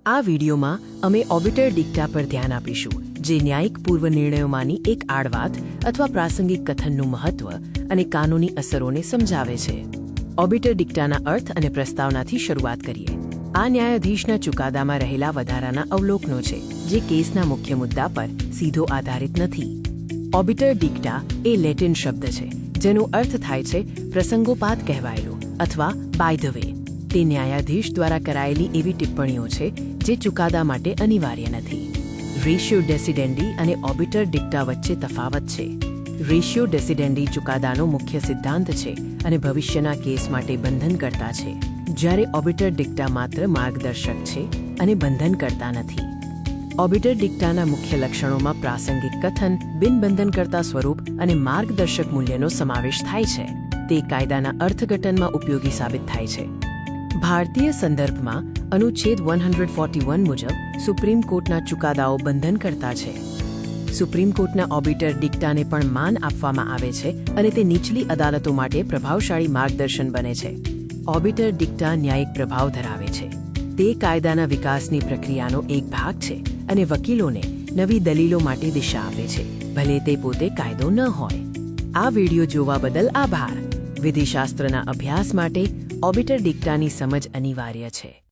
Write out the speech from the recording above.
આ વિડીયોમાં અમે ઓબિટર ડિક્ટા પર ધ્યાન આપીશું, જે ન્યાયિક પૂર્વ નિર્ણયોમાંની એક આડવાત અથવા પ્રાસંગિક કથનનું મહત્વ અને કાનૂની અસરોને સમજાવે છે. ઓબિટર ડિક્ટાના અર્થ અને પ્રસ્તાવનાથી શરૂઆત કરીએ. આ ન્યાયાધીશના ચુકાદામાં રહેલા વધારાના અવલોકનો છે, જે કેસના મુખ્ય મુદ્દા પર સીધો આધારિત નથી. ઓબિટર ડિક્ટા એ લેટિન શબ્દ છે, જેનો અર્થ થાય છે પ્રસંગોપાત કહેવાયેલું અથવા બાય ધ વે. તે ન્યાયાધીશ દ્વારા કરાયેલી એવી ટિપ્પણીઓ છે જે ચુકાદા માટે અનિવાર્ય નથી. રેશિયો ડેસિડેન્ડી અને ઓબિટર ડિક્ટા વચ્ચે તફાવત છે. રેશિયો ડેસિડેન્ડી ચુકાદાનો મુખ્ય સિદ્ધાંત છે અને ભવિષ્યના કેસ માટે બંધનકર્તા છે, જ્યારે ઓબિટર ડિક્ટા માત્ર માર્ગદર્શક છે અને બંધનકર્તા નથી. ઓબિટર ડિક્ટાના મુખ્ય લક્ષણોમાં પ્રાસંગિક કથન, બિનબંધનકર્તા સ્વરૂપ અને માર્ગદર્શક મૂલ્યનો સમાવેશ થાય છે. તે કાયદાના અર્થઘટનમાં ઉપયોગી સાબિત થાય છે. ભારતીય સંદર્ભમાં અનુચ્છેદ 141 મુજબ સુપ્રીમ કોર્ટના ચુકાદાઓ બંધનકર્તા છે. સુપ્રીમ કોર્ટના ઓબિટર ડિક્ટાને પણ માન આપવામાં આવે છે અને તે નીચલી અદાલતો માટે પ્રભાવશાળી માર્ગદર્શન બને છે. ઓબિટર ડિક્ટા ન્યાયિક પ્રભાવ ધરાવે છે. તે કાયદાના વિકાસની પ્રક્રિયાનો એક ભાગ છે અને વકીલોને નવી દલીલો માટે દિશા આપે છે, ભલે તે પોતે કાયદો ન હોય. આ વિડીયો જોવા બદલ આભાર. વિધિશાસ્ત્રના અભ્યાસ માટે ઓબિટર ડિક્ટાની સમજ અનિવાર્ય છે.